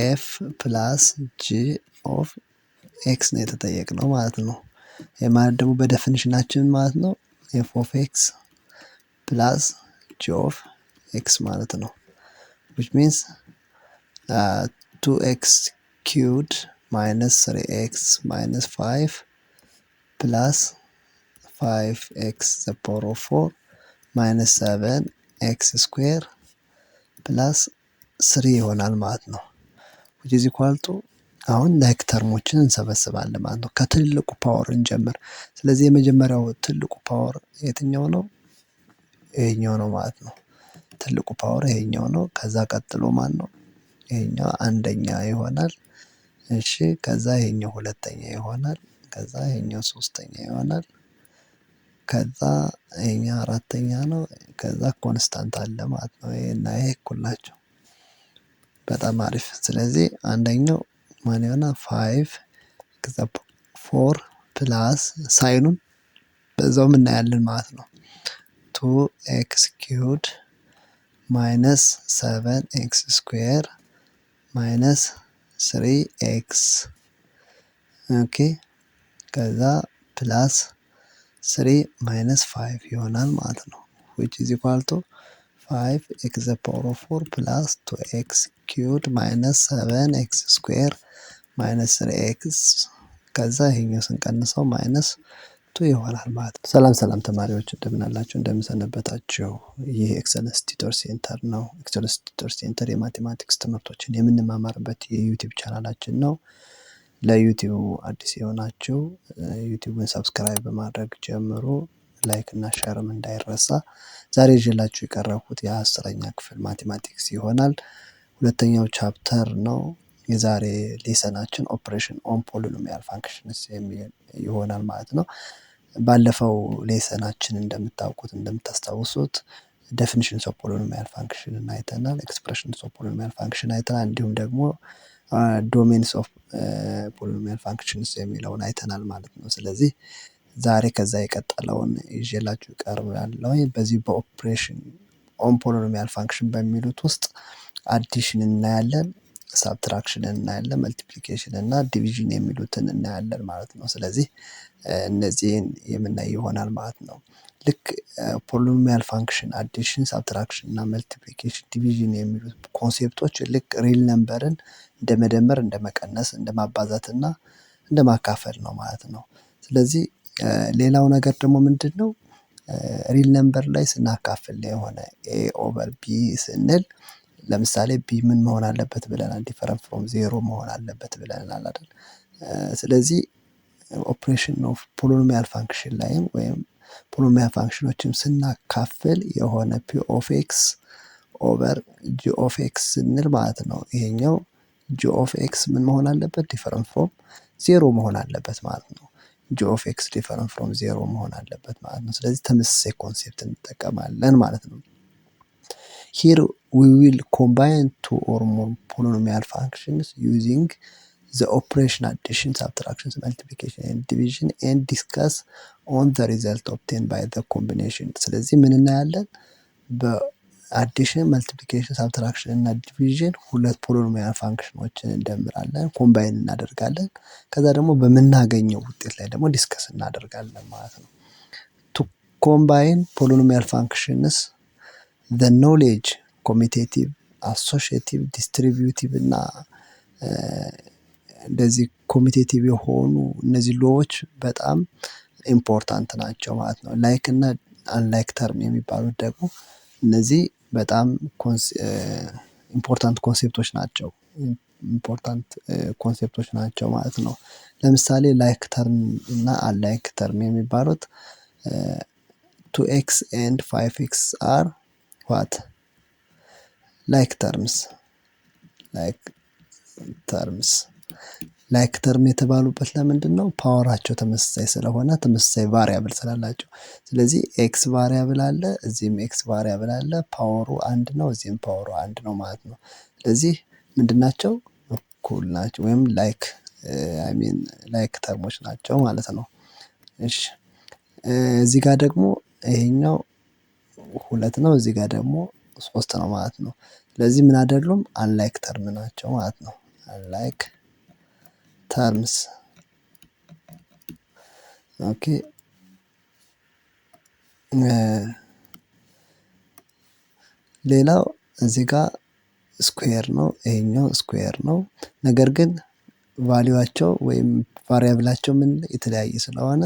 ኤፍ ፕላስ ጂ ኦፍ ኤክስ ነው የተጠየቅነው ማለት ነው። ይህ ማለት ደግሞ በደፊኒሽናችን ማለት ነው ኤፍ ኦፍ ኤክስ ፕላስ ጂ ኦፍ ኤክስ ማለት ነው። which means 2x cubed minus 3x minus 5 plus 5x the power of 4 minus 7x square plus 3 ይሆናል ማለት ነው። which is equal to አሁን ላይክ ተርሞችን እንሰበስባለን ማለት ነው። ከትልቁ ፓወር እንጀምር። ስለዚህ የመጀመሪያው ትልቁ ፓወር የትኛው ነው? ይሄኛው ነው ማለት ነው። ትልቁ ፓወር ይሄኛው ነው። ከዛ ቀጥሎ ማን ነው? ይሄኛው አንደኛ ይሆናል። እሺ ከዛ ይሄኛው ሁለተኛ ይሆናል። ከዛ ይሄኛው ሶስተኛ ይሆናል። ከዛ ይሄኛው አራተኛ ነው። ከዛ ኮንስታንት አለ ማለት ነው። ይሄና ይሄ እኩል ናቸው። በጣም አሪፍ። ስለዚህ አንደኛው ማን ይሆናል? 5 ከዛ 4 ፕላስ ሳይኑን በዛው እናያለን ማለት ነው። 2x cubed minus 7x square minus 3x ኦኬ ከዛ ፕላስ 3 minus 5 ይሆናል ማለት ነው። which is equal to 5x the power of 4 plus 2x cubed minus 7x square minus 3x ከዛ ይሄኛው ስንቀንሰው ማይነስ 2 ይሆናል ማለት ነው። ሰላም ተማሪዎች እንደምን አላችሁ? እንደምን ሰነበታችሁ? ይህ ኤክሰለንስ ቲዩተር ሴንተር ነው። ኤክሰለንስ ቲዩተር ሴንተር የማቴማቲክስ ትምህርቶችን የምንማማርበት የዩቲዩብ ቻናላችን ነው። ለዩቲዩብ አዲስ የሆናችሁ ዩቲዩብን ሰብስክራይብ በማድረግ ጀምሩ። ላይክ እና ሼርም እንዳይረሳ። ዛሬ ይዤላችሁ የቀረብኩት የ10ኛ ክፍል ማቴማቲክስ ይሆናል። ሁለተኛው ቻፕተር ነው። የዛሬ ሌሰናችን ኦፕሬሽን ኦን ፖሊኖሚያል ፋንክሽንስ የሚል ይሆናል ማለት ነው። ባለፈው ሌሰናችን እንደምታስታውሱት ዴፊኒሽንስ ኦፍ ፖሊኖሚያል ፋንክሽን አይተናል። ኤክስፕሬሽንስ ኦፍ ፖሊኖሚያል ፋንክሽን አይተናል። እንዲሁም ደግሞ ዶሜንስ ኦፍ ፖሊኖሚያል ፋንክሽንስ የሚለውን አይተናል ማለት ነው። ስለዚህ ዛሬ ከዛ የቀጠለውን ይዤላችሁ እቀርባለሁ። በዚህ በኦፕሬሽን ኦን ፖሊኖሚያል ፋንክሽን በሚሉት ውስጥ አዲሽን እናያለን፣ ሳብትራክሽን እናያለን፣ መልቲፕሊኬሽን እና ዲቪዥን የሚሉትን እናያለን ማለት ነው። ስለዚህ እነዚህን የምናይ ይሆናል ማለት ነው። ልክ ፖሊኖሚያል ፋንክሽን አዲሽን፣ ሳብትራክሽን እና መልቲፕሊኬሽን፣ ዲቪዥን የሚሉት ኮንሴፕቶች ልክ ሪል ነምበርን እንደ መደመር፣ እንደ መቀነስ፣ እንደ ማባዛት እና እንደ ማካፈል ነው ማለት ነው። ስለዚህ ሌላው ነገር ደግሞ ምንድነው? ሪል ነምበር ላይ ስናካፍል የሆነ ኤ ኦቨር ቢ ስንል ለምሳሌ ቢ ምን መሆን አለበት ብለናል? ዲፈረንት ፍሮም ዜሮ መሆን አለበት ብለናል አይደል? ስለዚህ ኦፕሬሽን ኦፍ ፖሊኖሚያል ፋንክሽን ላይም ወይም ፖሊኖሚያል ፋንክሽኖችም ስናካፍል የሆነ ፒ ኦፍ ኤክስ ኦቨር ጂ ኦፍ ኤክስ ስንል ማለት ነው። ይሄኛው ጂ ኦፍ ኤክስ ምን መሆን አለበት? ዲፈረንት ፍሮም ዜሮ መሆን አለበት ማለት ነው። ጂ ኦፍ ኤክስ ዲፈረንት ፍሮም ዜሮ መሆን አለበት ማለት ነው። ስለዚህ ተመሳሳይ ኮንሴፕት እንጠቀማለን ማለት ነው። Here we will combine two or more polynomial functions using the operation addition, subtraction, multiplication and division and discuss on the result obtained by the combination. ስለዚህ ምን እናያለን? በአዲሽን፣ መልቲፕሊኬሽን፣ ሳብትራክሽን እና ዲቪዥን ሁለት ፖሊኖሚያል ፋንክሽኖችን እንደምራለን፣ ኮምባይን እናደርጋለን። ከዛ ደግሞ በምናገኘው ውጤት ላይ ደግሞ ዲስከስ እናደርጋለን ማለት ነው። to combine polynomial functions the knowledge ኮሚቴቲቭ፣ አሶሺዬቲቭ፣ ዲስትሪቢዩቲቭ እና እንደዚህ ኮሚቴቲቭ የሆኑ እነዚህ ሎዎች በጣም ኢምፖርታንት ናቸው ማለት ነው። ላይክ እና አንላይክ ተርም የሚባሉት ደግሞ እነዚህ በጣም ኢምፖርታንት ኮንሴፕቶች ናቸው ማለት ነው። ለምሳሌ ላይክ ተርም እና አንላይክ ተርም የሚባሉት 2x and 5x are what? ላይክ ተርም የተባሉበት ለምንድን ነው? ፓወራቸው ተመሳሳይ ስለሆነ፣ ተመሳሳይ ቫሪያብል ስላላቸው። ስለዚህ ኤክስ ቫሪያብል አለ፣ እዚህም ኤክስ ቫሪያብል አለ። ፓወሩ አንድ ነው፣ እዚህም ፓወሩ አንድ ነው ማለት ነው። ስለዚህ ምንድናቸው? እኩል ናቸው ወይም ላይክ ተርሞች ናቸው ማለት ነው። እሺ እዚህ ጋር ደግሞ ይሄኛው 2 ነው፣ እዚህ ጋር ደግሞ 3 ነው ማለት ነው። ስለዚህ ምን አይደሉም? አንላይክ ተርም ናቸው ማለት ነው። unlike terms ኦኬ ሌላው እዚህ ጋር ስኩዌር ነው፣ ይሄኛው ስኩዌር ነው። ነገር ግን ቫሊዋቸው ወይም ቫሪያብላቸው ምን የተለያየ ስለሆነ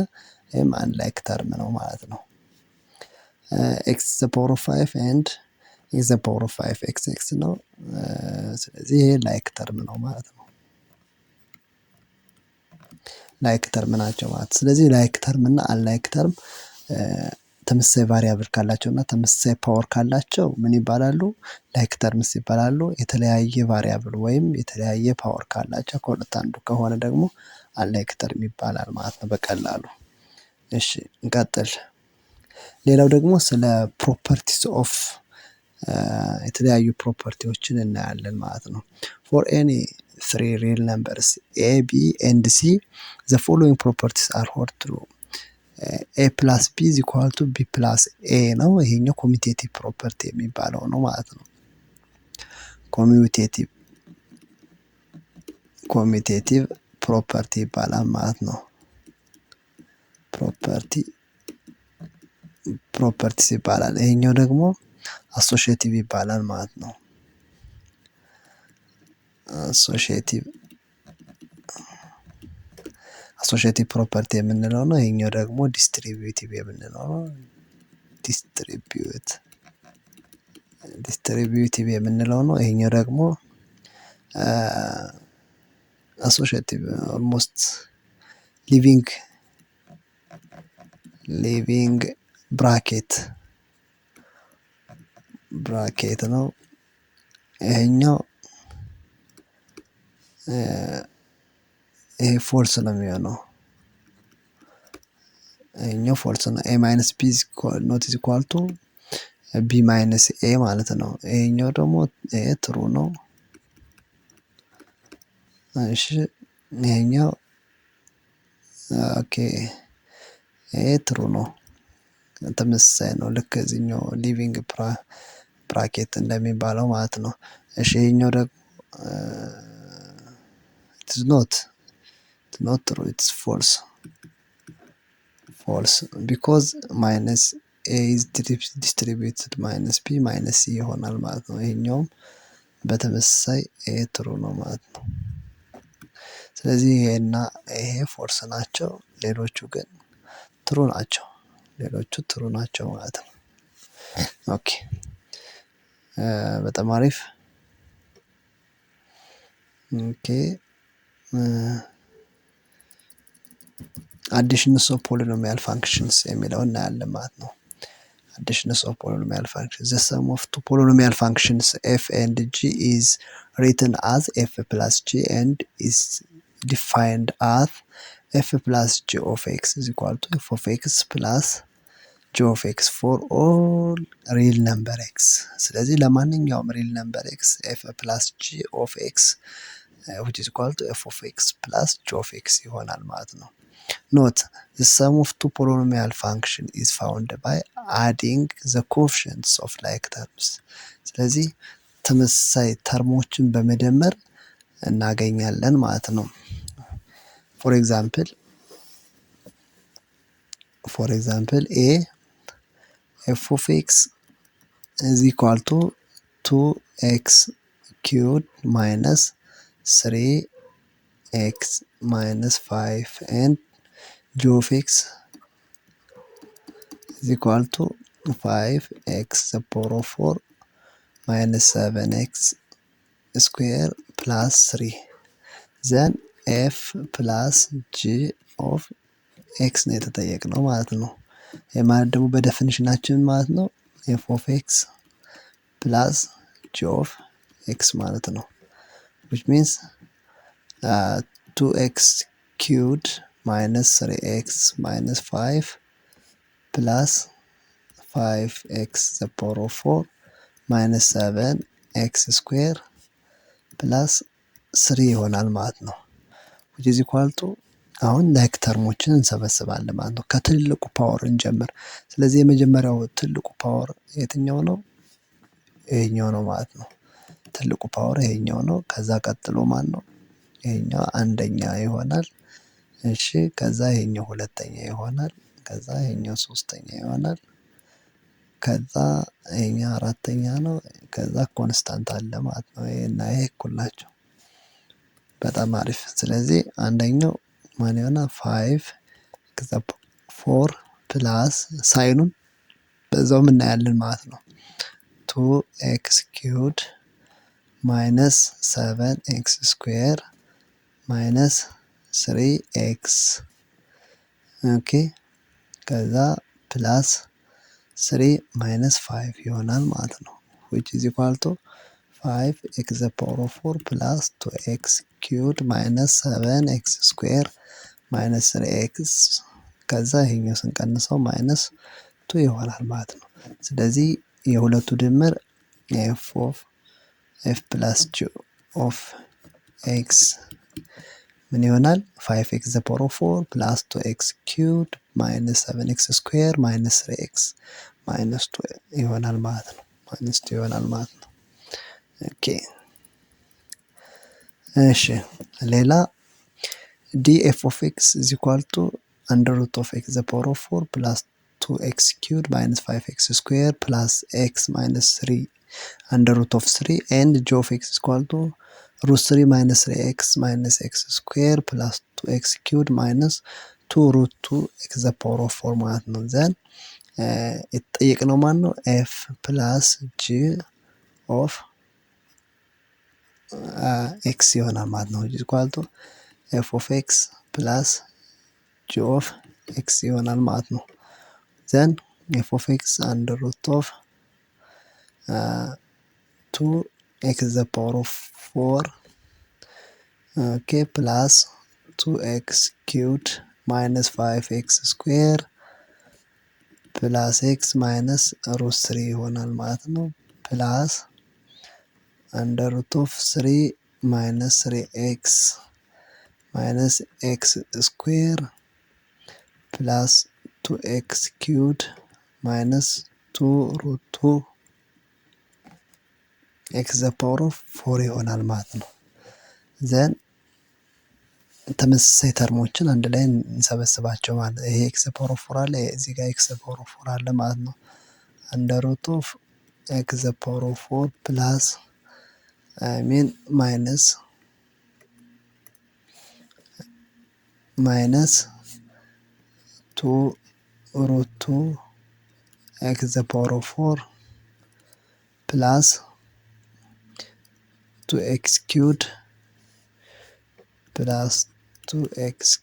ይህም አንላይክ ተርም ነው ማለት ነው። ኤክስ ዘ ፓወር ኦፍ 5 ኤንድ ኤክስ ዘ ፓወር ኦፍ 5 ኤክስ ኤክስ ነው። ስለዚህ ይሄ ላይክ ተርም ነው ማለት ነው። ላይክ ተርም ናቸው ማለት። ስለዚህ ላይክ ተርም እና አንላይክ ተርም ተመሳሳይ ቫሪያብል ካላቸው እና ተመሳሳይ ፓወር ካላቸው ምን ይባላሉ? ላይክ ተርምስ ይባላሉ። የተለያየ ቫሪያብል ወይም የተለያየ ፓወር ካላቸው ከሁለት አንዱ ከሆነ ደግሞ አንላይክ ተርም ይባላል ማለት ነው በቀላሉ። እሺ እንቀጥል። ሌላው ደግሞ ስለ ፕሮፐርቲስ ኦፍ የተለያዩ ፕሮፐርቲዎችን እናያለን ማለት ነው። ፎር ኤኒ ትሪ ሪል ነምበርስ ኤ ቢ ኤንድ ሲ ዘ ፎሎዊንግ ፕሮፐርቲስ አር ሆልድ ትሩ ኤ ፕላስ ቢ ኢዝ ኢኳል ቱ ቢ ፕላስ ኤ ነው። ይሄኛው ኮሚቴቲቭ ፕሮፐርቲ የሚባለው ነው ማለት ነው። ኮሚቴቲቭ ፕሮፐርቲ ይባላል ማለት ነው። ፕሮፐርቲስ ይባላል። ይሄኛው ደግሞ አሶሺዬቲቭ ይባላል ማለት ነው። አሶሺዬቲቭ ፕሮፐርቲ የምንለው ነው። ይሄኛው ደግሞ ዲስትሪቢዩቲቭ የምንለው ነው። ዲስትሪቢዩቲቭ የምንለው ነው። ይሄኛው ደግሞ አሶሺዬቲቭ ኦልሞስት ሊቪንግ ብራኬት ነው። ይሄኛው ይሄ ፎልስ ነው የሚሆነው። ይሄኛው ፎልስ ነው። ኤ ማይነስ ቢ ኖት ኢዝ ኢኳል ቱ ቢ ማይነስ ኤ ማለት ነው። ይሄኛው ደግሞ ይሄ ትሩ ነው። እሺ ይሄኛው ኦኬ ይሄ ትሩ ነው። ተመሳሳይ ነው። ልክ እዚህኛው ሊቪንግ ብራኬት እንደሚባለው ማለት ነው። እሺ ይሄኛው ደግሞ ኢትስ ኖት ትሩ ኢትስ ፎልስ ቢኮዝ ማይነስ ኤ ኢዝ ዲስትሪቢዩትድ ማይነስ ቢ ማይነስ ሲ ይሆናል ማለት ነው። ይሄኛውም በተመሳሳይ ይሄ ትሩ ነው ማለት ነው። ስለዚህ ይሄና ይሄ ፎልስ ናቸው። ሌሎቹ ግን ትሩ ናቸው። ማለት ነው። ኦኬ በጣም አሪፍ። ኦኬ አዲሽንስ ኦፍ ፖሊኖሚያል ፋንክሽንስ የሚለው እናያለን ማለት ነው። አዲሽንስ ኦፍ ፖሊኖሚያል ፋንክሽንስ ዘ ሰም ኦፍ ቱ ፖሊኖሚያል ፋንክሽንስ ኤፍ ኤንድ ጂ ኢዝ ሪትን አዝ ኤፍ ፕላስ ጂ ኤንድ ኢዝ ዲፋይንድ አዝ ኤፍ ፕላስ ጂ ኦፍ ኤክስ ኢዝ ኢኳል ቱ ኤፍ ኦፍ ኤክስ ፕላስ ጂ ኦፍ ኤክስ ፎር ኦል ሪል ነምበር ኤክስ። ስለዚህ ለማንኛውም ሪል ነምበር ኤክስ ኤፍ ፕላስ ጂ ኦፍ ኤክስ which is equal to f of x plus g of x ይሆናል ማለት ነው። ኖት the sum of two polynomial function is found by adding the coefficients of like terms። ስለዚህ ተመሳሳይ ተርሞችን በመደመር እናገኛለን ማለት ነው። for example a f of x is equal to 2x cubed minus 3x minus 5 and g of x is equal to 5x the power of 4 minus 7x square plus 3 then f plus g of x ነው የተጠየቅነው ማለት ነው። ይህ ማለት ደግሞ በደፊኒሽናችን ማለት ነው f of x plus g of x ማለት ነው። which means 2x cubed minus 3x minus 5 plus 5x the power of 4 minus 7x square plus 3 ይሆናል ማለት ነው። which is equal to አሁን ላይክ ተርሞችን እንሰበስባለን ማለት ነው። ከትልቁ ፓወር እንጀምር። ስለዚህ የመጀመሪያው ትልቁ ፓወር የትኛው ነው? ይሄኛው ነው ማለት ነው። ትልቁ ፓወር ይሄኛው ነው። ከዛ ቀጥሎ ማን ነው? ይሄኛው አንደኛ ይሆናል። እሺ ከዛ ይሄኛው ሁለተኛ ይሆናል። ከዛ ይሄኛው ሶስተኛ ይሆናል። ከዛ ይሄኛው አራተኛ ነው። ከዛ ኮንስታንት አለ ማለት ነው። ይሄና ይሄ እኩል ናቸው። በጣም አሪፍ። ስለዚህ አንደኛው ማን ይሆናል? 5 ከዛ 4 ፕላስ ሳይኑን በዛው እናያለን ማለት ነው። 2x ኪዩብድ ማይነስ 7x ስኩዌር ማይነስ 3x ኦኬ ከዛ ፕላስ 3 ማይነስ 5 ይሆናል ማለት ነው። which is equal to 5x the power of 4 plus 2x cubed minus 7x square minus 3x ከዛ ይሄኛው ስንቀንሰው ማይነስ 2 ይሆናል ማለት ነው። ስለዚህ የሁለቱ ድምር f plus g of x ምን ይሆናል? 5x the power of 4 plus 2x cubed minus 7x square minus 3x minus 2 ይሆናል ማለት ነው። minus 2 ይሆናል ማለት ነው። ኦኬ እሺ ሌላ df of x is equal to under root of x the power of 4 plus 2x cubed minus 5x square plus x minus 3 under root of 3 and g of x is equal to root 3 minus 3x minus x square plus 2x cubed minus 2 root 2x the power of 4 ማለት ነው። ዘን የተጠየቅነው ማን ነው? f plus g of x ይሆናል ማለት ነው። is equal to f of x plus g of x ይሆናል ማለት ነው። ዘን f of x under root of 2x the power of 4 okay plus 2x cubed minus 5x square plus x minus root 3 ይሆናል ማለት ነው። ፕላስ under root of 3 minus 3x minus x square plus 2x cubed minus 2 root 2 x the power of 4 ይሆናል ማለት ነው። ዘን ተመሳሳይ ተርሞችን አንድ ላይ እንሰበስባቸው ማለት ይሄ x the power of 4 አለ እዚህ ጋር x the power of 4 አለ ማለት ነው። under root of x the power of 4 plus minus 2 root 2 x the power of 4 plus 2x cubed plus 2x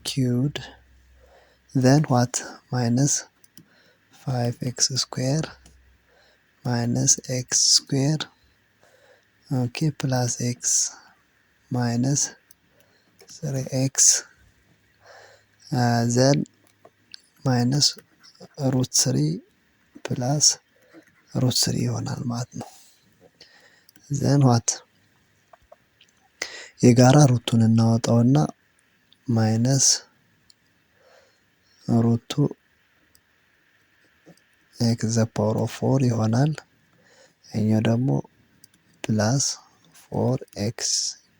cubed then what minus 5x square minus x square okay plus x minus 3x then minus root 3 plus root 3 ይሆናል ማለት ነው። then what የጋራ ሩቱን እናወጣውና ማይነስ ሩቱ x the power of 4 ይሆናል። ይሄኛው ደግሞ ፕላስ 4x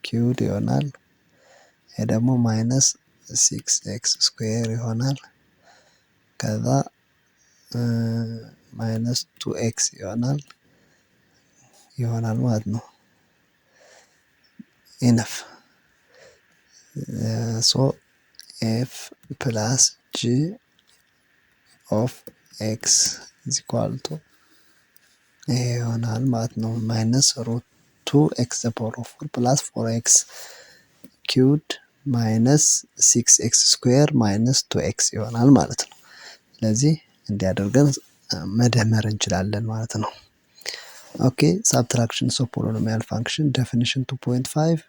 cubed ይሆናል። ይሄ ደግሞ ማይነስ 6x square ይሆናል። ከዛ ማይነስ 2x ይሆናል ማለት ነው። ኢነፍ ሶ ኤፍ ፕላስ ጂ ኦፍ ኤክስ ኢዝ ኢኳል ቱ ይሄ ይሆናል ማለት ነው። ማይነስ ሩት 2x ዘ ፓወር ኦፍ 4 ፕላስ 4x ኪውብድ ማይነስ 6x ስኩዌር ማይነስ 2x ይሆናል ማለት ነው። ስለዚህ እንዲያደርገን መደመር እንችላለን ማለት ነው። ኦኬ subtractions of polynomial function definition 2.5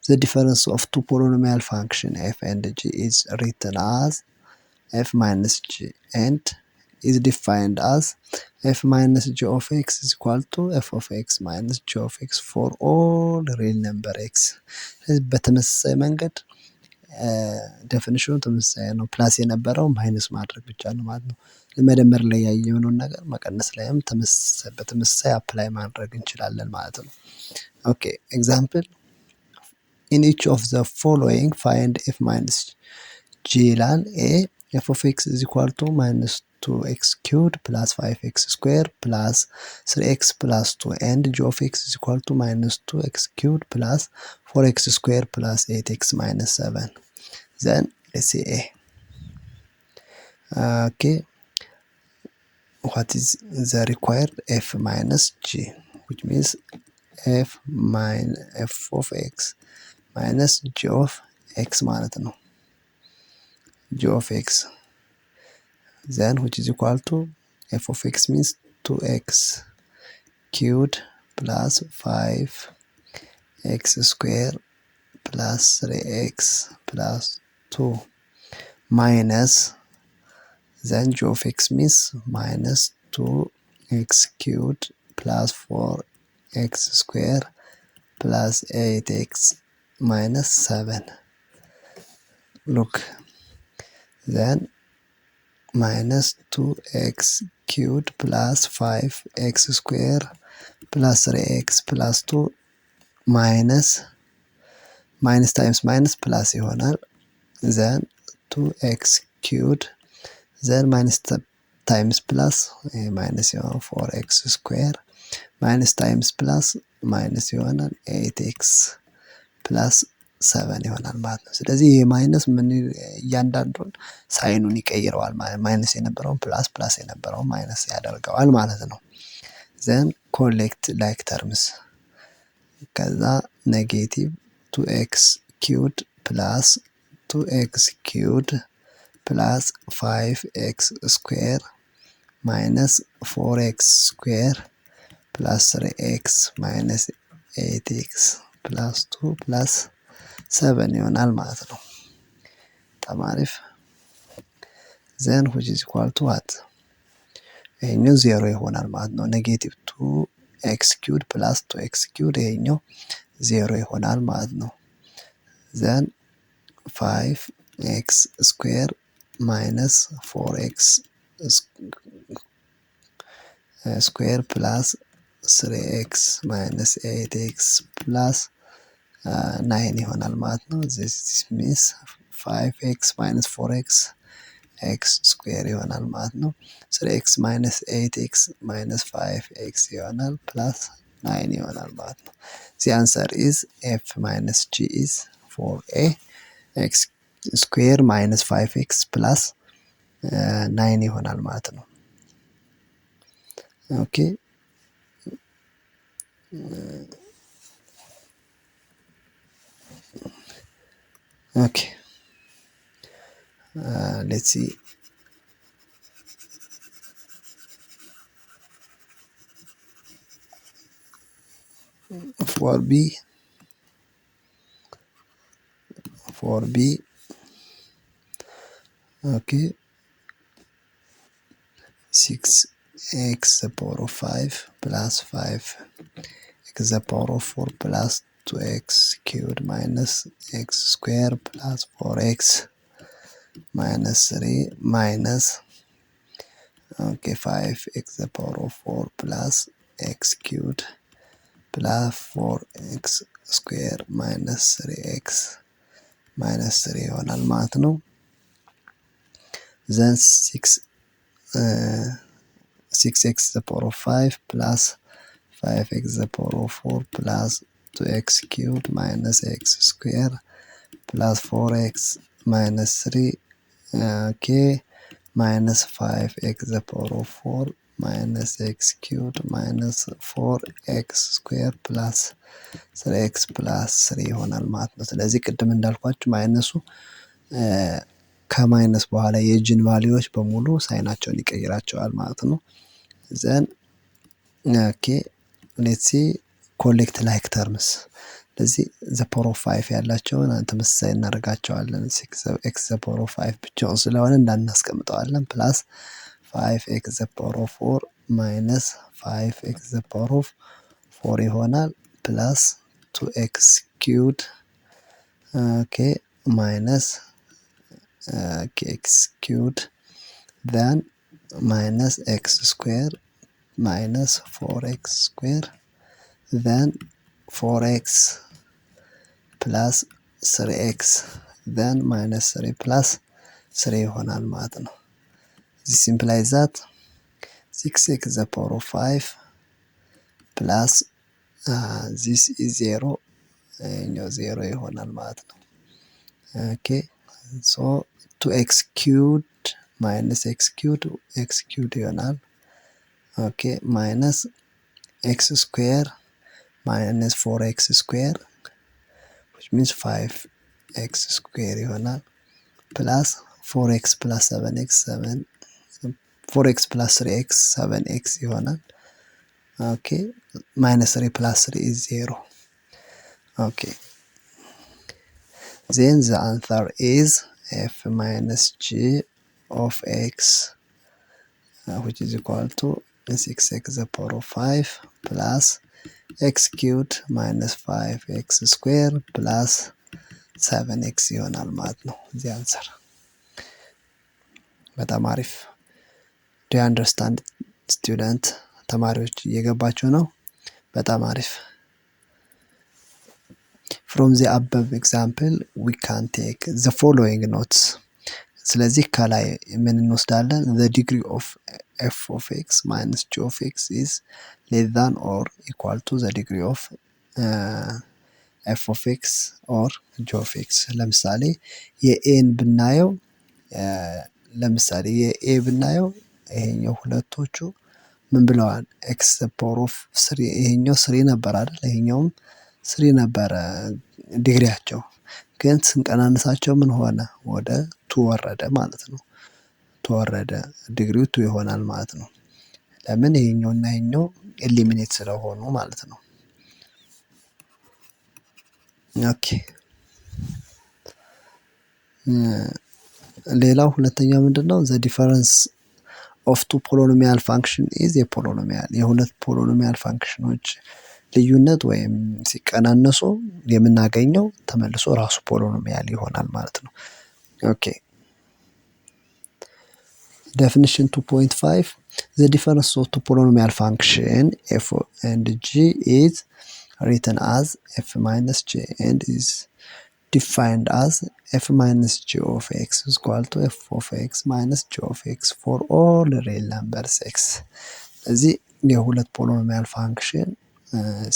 the difference of two polynomial function f and g is written as f minus g and is defined as f minus g of x is equal to f of x minus g of x for all real number x በተመሳሳይ መንገድ ዴፊኒሽኑ ተመሳሳይ ነው። ፕላስ የነበረው ማይነስ ማድረግ ብቻ ነው ማለት ነው። ለመደመር ላይ ያየነውን ነገር መቀነስ ላይም በተመሳሳይ አፕላይ ማድረግ እንችላለን ማለት ነው። ኦኬ ኤግዛምፕል ኢን ኢች ኦፍ ዘ ፎሎዊንግ ፋይንድ ኤፍ ማይነስ ጂ ይላል። ኤ ኤፍ ኦፍ ኤክስ ኢዝ ኢኳል ቱ ማይነስ 2x cubed plus 5x square plus 3x plus 2 and g of x is equal to minus 2x cubed plus 4x square plus 8x minus 7. Then let's see A. Okay, what is the required f minus g, which means f of x minus g of x ማለት ነው g of x, then which is equal to f of x means 2x cubed plus 5x square plus 3x plus 2 minus, then g of x means minus 2x cubed plus 4x square plus 8x minus 7. Look, then minus 2x cubed plus 5x square plus 3x plus 2 minus times minus plus ይሆናል። then 2x cubed then minus times plus minus ይሆናል 4x square minus times plus minus ይሆናል 8x plus 7 ይሆናል ማለት ነው። ስለዚህ ይሄ ማይነስ ምን እያንዳንዱን ሳይኑን ይቀይረዋል ማለት ማይነስ የነበረውን ፕላስ ፕላስ የነበረውን ማይነስ ያደርገዋል ማለት ነው። then collect like terms ከዛ ኔጌቲቭ 2x cubed plus 2x cubed plus 5x square minus 4x square plus 3x minus 8x plus 2 plus 7 ይሆናል ማለት ነው። በጣም አሪፍ። then which is equal to what? ይሄኛው 0 ይሆናል ማለት ነው። ኔጌቲቭ 2x cubed plus 2x cubed ይሄኛው 0 ይሆናል ማለት ነው። then 5x square minus 4x square plus 3x minus 8x plus 9 ይሆናል ማለት ነው። this means 5x minus 4x x square ይሆናል ማለት ነው። 3x minus 8x minus 5x ይሆናል plus 9 ይሆናል ማለት ነው። the answer is f minus g is 4a x square minus 5x plus 9 ይሆናል ማለት ነው። ኦኬ okay, let's see. For B, okay, 6x the power of 5 plus 5x the power of 4 plus 2x cubed minus x square plus 4x minus 3 minus, okay, 5x the power of 4 plus x cubed plus 4x square minus 3x minus 3 ይሆናል ማለት ነው። then 6x the power of 5 plus 5x the power of 4 plus 2x cubed minus x square plus 4x minus 3, okay, minus 5x the power of 4 minus x cubed minus 4x square plus 3x plus 3 ይሆናል ማለት ነው። ስለዚህ ቅድም እንዳልኳችሁ ማይነሱ ከማይነስ በኋላ የጂን ቫልዩዎች በሙሉ ሳይናቸውን ይቀይራቸዋል ማለት ነው። then okay, let's see collect like terms ስለዚህ the power of 5 ያላቸውን ተመሳሳይ እናደርጋቸዋለን። 6x the power of 5 ብቻውን ስለሆነ እንዳናስቀምጠዋለን plus 5x the power of 4 minus 5x the power of 4 ይሆናል plus 2x cubed, okay, minus x cubed then minus x square minus 4x square then 4x ፕላስ 3x then ማይነስ 3 ፕላስ 3 ይሆናል ማለት ነው። this implies that 6x the power of 5 plus this is 0 ይሄኛው 0 ይሆናል ማለት ነው። ኦኬ ሶ 2x cubed minus x cubed ይሆናል። ኦኬ minus x square minus 4x square which means 5x square ይሆናል plus 4x plus 7x 4x plus 3x 7x ይሆናል። ኦኬ minus 3 plus 3 is 0. okay then the answer is f minus g of x which is equal to 6x the power of 5 plus x cubed minus 5x square plus 7x ይሆናል ማለት ነው the answer። በጣም አሪፍ። do you understand student? ተማሪዎች እየገባችሁ ነው? በጣም አሪፍ። from the above example we can take the following notes። ስለዚህ ከላይ ምን እንወስዳለን? the degree of f of x minus g of x is less than or equal to the degree of f of x or g of x። ለምሳሌ የኤን ብናየው ይሄኛው ሁለቶቹ ምን ብለዋል? ኤክስ ፓወር ኦፍ 3 ይሄኛው 3 ነበር አይደል? ይሄኛውም 3 ነበረ ዲግሪያቸው፣ ግን ስንቀናንሳቸው ምን ሆነ? ወደ 2 ወረደ ማለት ነው። 2 ወረደ፣ ዲግሪው 2 ይሆናል ማለት ነው። ለምን? ይሄኛውና ይሄኛው ኤሊሚኔት ስለሆኑ ማለት ነው። ኦኬ ሌላው ሁለተኛው ምንድነው? the difference of two polynomial function is a polynomial። የሁለት ፖሊኖሚያል ፋንክሽኖች ልዩነት ወይም ሲቀናነሱ የምናገኘው ተመልሶ ራሱ ፖሊኖሚያል ይሆናል ማለት ነው። ኦኬ definition 2.5 the difference of two polynomial function f and g is written as f minus g and is defined as f minus g of x is equal to f of x minus g of x for all real numbers x። እዚህ የሁለት ፖሊኖሚያል ፋንክሽን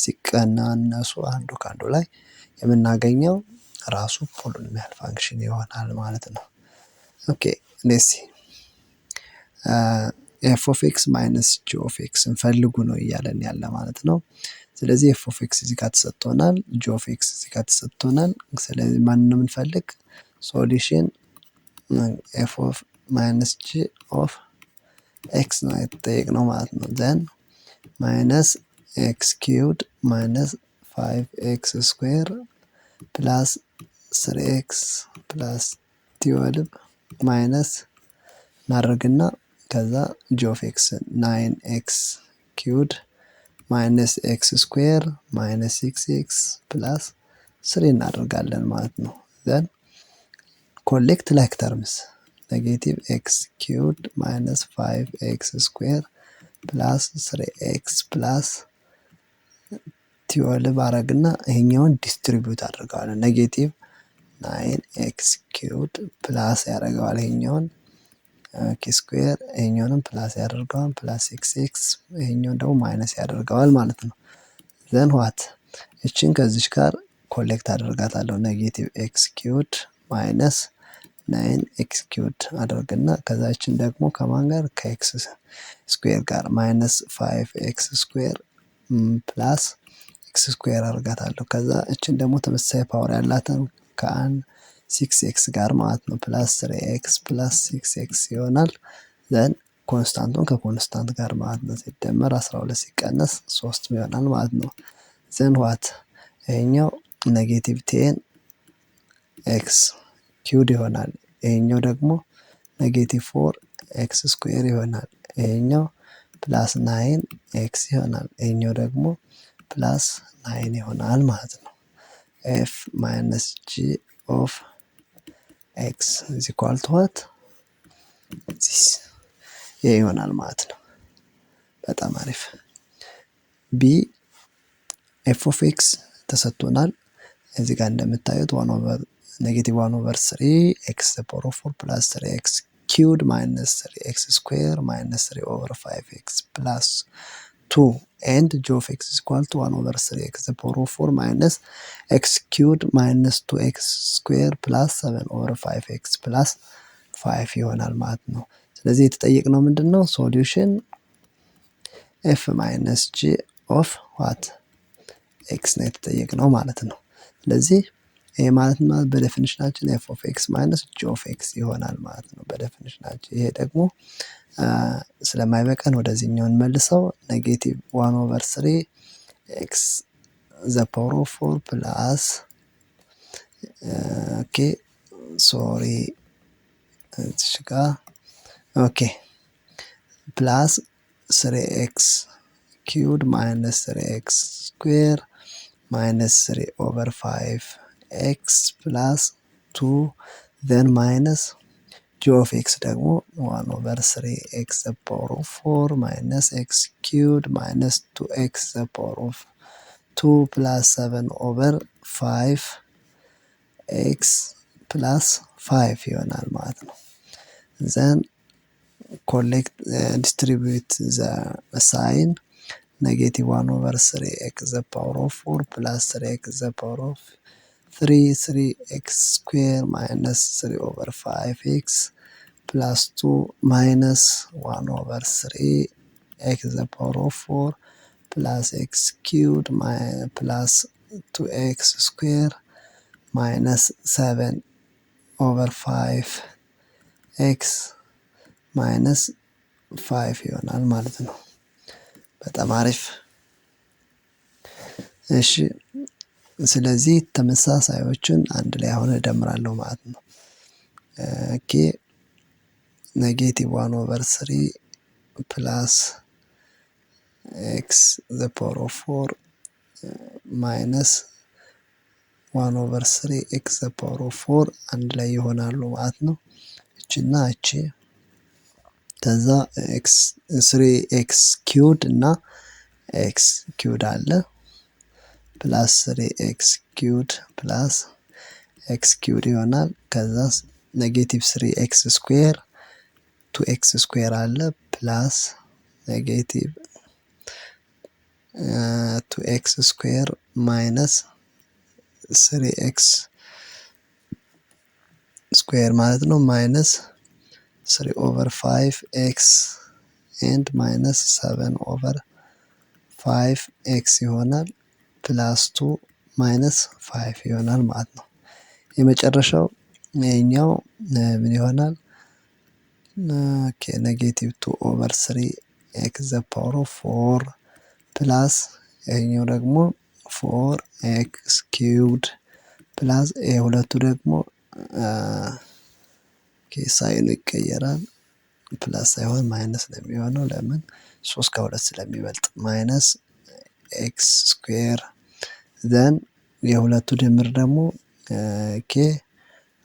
ሲቀናነሱ አንዱ ካንዱ ላይ የምናገኘው ራሱ ፖሊኖሚያል ፋንክሽን ይሆናል ማለት ነው። ኦኬ ሌትስ ሲ f of x minus g of x እንፈልጉ ነው እያለን ያለ ማለት ነው። ስለዚህ f of x እዚህ ጋር ተሰጥቶናል፣ g of x እዚህ ጋር ተሰጥቶናል። ስለዚህ ማንን ነው የምንፈልግ? ሶሉሽን f of minus g of x ነው የተጠየቅነው ማለት ነው። then minus x cubed minus 5x square plus 3x plus 12 minus እናደርግና ከዛ g of x 9x cubed minus x square minus 6x plus 3 እናደርጋለን ማለት ነው። then collect like terms negative x cubed minus 5x square plus 3x plus 12 አረግና ይሄኛውን ዲስትሪቢዩት አድርገዋለን። ኔጌቲቭ 9x cubed ፕላስ ያደርገዋል ይሄኛውን ስኩዌር ይሄኛውንም ፕላስ ያደርገዋል ፕላስ 6x ይሄኛውን ደግሞ ማይነስ ያደርገዋል ማለት ነው። ዘን ዋት እቺን ከዚች ጋር ኮሌክት አደርጋታለሁ። ኔጌቲቭ ኤክስ ኪዩድ ማይነስ 9x ኪዩድ አደርግና ከዛችን ደግሞ ከማን ጋር ከኤክስ ስኩዌር ጋር ማይነስ 5x ስኩዌር ፕላስ ኤክስ ስኩዌር አደርጋታለሁ። ከዛ እችን ደግሞ ተመሳሳይ ፓወር ያላትን ከአን 6x ጋር ማለት ነው ፕላስ 3x ፕላስ 6x ይሆናል። ዘን ኮንስታንቱን ከኮንስታንት ጋር ማለት ነው ሲደመር 12 ሲቀነስ 3 ይሆናል ማለት ነው። ዘን ዋት ይሄኛው ኔጌቲቭ 10x ኪዩድ ይሆናል። ይሄኛው ደግሞ ኔጌቲቭ 4x ስኩዌር ይሆናል። ይሄኛው ፕላስ 9x ይሆናል። ይሄኛው ደግሞ ፕላስ 9 ይሆናል ማለት ነው። f minus g of x is equal to what? this ይሄ ይሆናል ማለት ነው። በጣም አሪፍ። b f of x ተሰጥቶናል። እዚህ ጋር እንደምታዩት ኔጌቲቭ 1/3 ኤክስ ዘ ፓወር ኦፍ 4 ፕላስ 3 ኤክስ ኪውድ ማይነስ 3 ኤክስ ስኩዌር ማይነስ 3/5 ኤክስ ፕላስ 2 and g of x is equal to 1/3 x the power of 4 minus x cubed minus 2x square plus 7/5 x plus 5 ይሆናል ማለት ነው። ስለዚህ የተጠየቅነው ምንድን ነው? ሶሉሽን ኤፍ ማይነስ ጂ ኦፍ ዋት ኤክስ ነው የተጠየቅነው ማለት ነው። ስለዚህ ይሄ ማለት በዴፊኒሽናችን ኤፍ ኦፍ ኤክስ ማይነስ ጂ ኦፍ ኤክስ ይሆናል ማለት ነው በዴፊኒሽናችን። ይሄ ደግሞ ስለማይበቀን ወደዚህኛው እንመልሰው። ኔጌቲቭ 1/3 ኤክስ ዘ ፓወር ኦፍ 4 ፕላስ ኦኬ ሶሪ እዚህ ጋር ኦኬ ፕላስ 3x ኪዩብድ ማይነስ 3x ስኩዌር ማይነስ 3/5 ኤክስ ፕላስ 2 ዘን ማይነስ g of x ደግሞ 1/3 x the power of 4 minus x cubed minus 2x the power of 2 plus 7/5 x plus 5 ይሆናል ማለት ነው። then distribute the sign negative 1/3 x the power of 4 plus 3x the power of 3x square minus 3/5 x plus 2 minus 1/3 x the power of 4 plus x cubed plus 2x square minus 7/5 x minus 5 ይሆናል ማለት ነው። በጣም አሪፍ። እሺ ስለዚህ ተመሳሳዮችን አንድ ላይ አሁን እደምራለሁ ማለት ነው። ኦኬ ኔጌቲቭ 1/3 ፕላስ ኤክስ ዘ ፓወር ኦፍ 4 ማይነስ 1/3 ኤክስ ዘ ፓወር ኦፍ 4 አንድ ላይ ይሆናሉ ማለት ነው። እቺና እቺ ከዛ ኤክስ 3x ኪውድ እና ኤክስ ኪውድ አለ ፕላስ 3x ኪውድ ፕላስ ኤክስ ኪውድ ይሆናል። ከዛ ኔጌቲቭ 3x ስኩዌር 2x ስኩዌር አለ ፕላስ ኔጌቲቭ 2x ስኩዌር ማይነስ 3x ስኩዌር ማለት ነው ማይነስ 3/5 x and minus 7/5 x ይሆናል ፕላስ 2 ማይነስ 5 ይሆናል ማለት ነው። የመጨረሻው ይሄኛው ምን ይሆናል? ኦኬ ኔጌቲቭ 2/3 x the power of 4 ፕላስ ይሄኛው ደግሞ 4x cubed ፕላስ ሁለቱ ደግሞ ሳይኑ ይቀየራል ፕላስ ሳይሆን ማይነስ ነው የሚሆነው። ለምን 3 ከ2 ስለሚበልጥ ማይነስ ኤክስ ስኩዌር ዘን የሁለቱ ድምር ደግሞ ኬ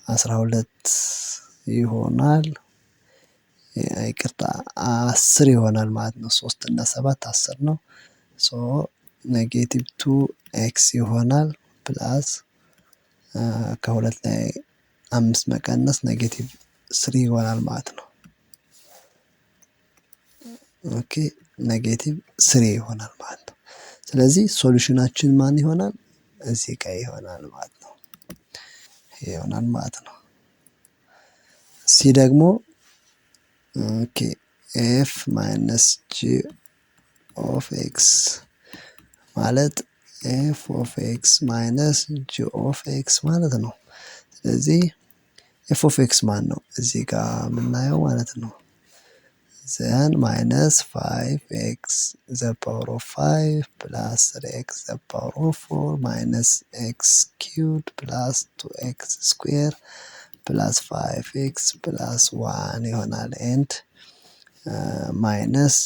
12 ይሆናል። ይቅርታ 10 ይሆናል ማለት ነው። 3 እና 7 10 ነው። ሶ ኔጌቲቭ 2x ይሆናል ፕላስ ከሁለት ላይ 5 መቀነስ ኔጌቲቭ 3 ይሆናል ማለት ነው። ኦኬ ኔጌቲቭ 3 ይሆናል ማለት ነው። ስለዚህ ሶሉሽናችን ማን ይሆናል? እዚህ ጋር ይሆናል ማለት ነው። ይሆናል ማለት ነው። ሲ ደግሞ ኦኬ ኤፍ ማይነስ ጂ ኦፍ ኤክስ ማለት ኤፍ ኦፍ ኤክስ ማይነስ ጂ ኦፍ ኤክስ ማለት ነው። ስለዚህ ኤፍ ኦፍ ኤክስ ማን ነው? እዚህ ጋር የምናየው ማለት ነው። ዘን ማይነስ 5x ዘ ፓወር ኦፍ 5 ፕላስ 3x ዘ ፓወር ኦፍ 4 ማይነስ ኤክስ ኪውብድ ፕላስ 2x ስኩዌር ፕላስ 5x ፕላስ 1 ይሆናል። ኤንድ ማይነስ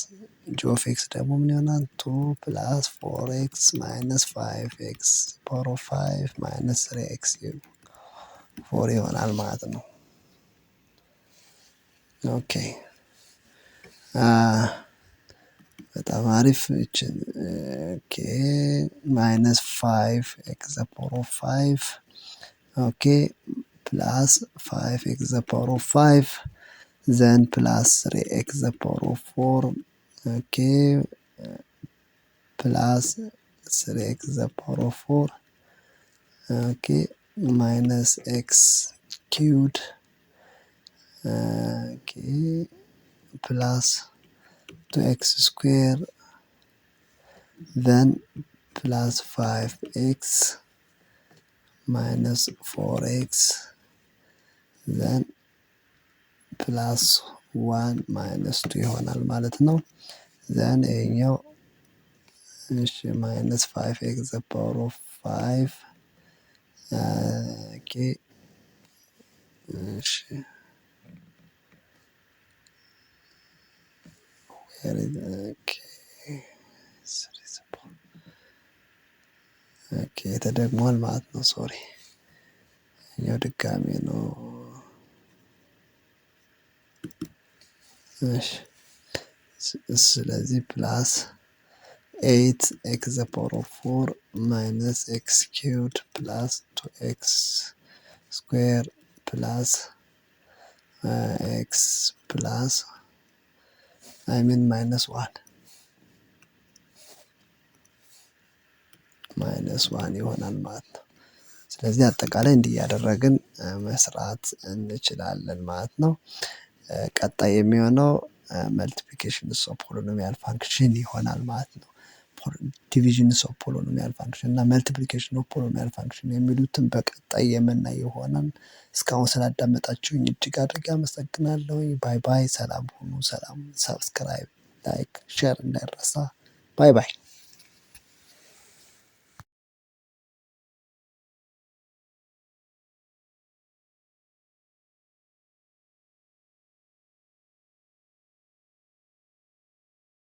ጂ ኦፍ ኤክስ ደግሞ ምን ይሆናል? 2 ፕላስ 4x ማይነስ 5x ፓወር ኦፍ 5 ማይነስ 3x 4 ይሆናል ማለት ነው። ኦኬ በጣም አሪፍ ይችን ኦኬ ማይነስ 5 ኤክስ ዘ ፓወር ኦፍ 5 ኦኬ ፕላስ 5 ኤክስ ዘ ፓወር ኦፍ 5 ዘን ፕላስ 3 ኤክስ ዘ ፓወር ኦፍ 4 ኦኬ ፕላስ 3 ኤክስ ዘ ፓወር ኦፍ 4 ኦኬ ማይነስ ኤክስ ኪውብድ ኦኬ ፕላስ 2x square then plus 5x minus 4x then plus 1 minus 2 ይሆናል ማለት ነው። then ይሄኛው እሺ minus 5x the power of 5 ኦኬ እሺ ኦኬ ተደግሟል ማለት ነው። ሶሪ ያው ድጋሜ ነው። እሺ ስለዚህ ፕላስ 8 ኤክስ ዘ ፓወር ኦፍ 4 ማይነስ ኤክስ ኪውብድ ፕላስ 2x ስኩዌር ፕላስ ኤክስ ፕላስ ማይነስ 1 ይሆናል ማለት ነው። ስለዚህ አጠቃላይ እንዲህ እያደረግን መስራት እንችላለን ማለት ነው። ቀጣይ የሚሆነው መልቲፕሊኬሽንስ ኦፍ ፖሊኖሚያል ፋንክሽን ይሆናል ማለት ነው። ዲቪዥንስ ኦፍ ፖሊኖሚያል ፋንክሽን እና መልቲፕሊኬሽን ኦፍ ፖሊኖሚያል ፋንክሽን የሚሉትን በቀጣይ የምናይ ይሆናል። እስካሁን ስላዳመጣችሁኝ እጅግ አድርጌ አመሰግናለሁ። ባይ ባይ። ሰላም ሁኑ። ሰላም። ሰብስክራይብ፣ ላይክ፣ ሼር እንዳይረሳ። ባይ ባይ።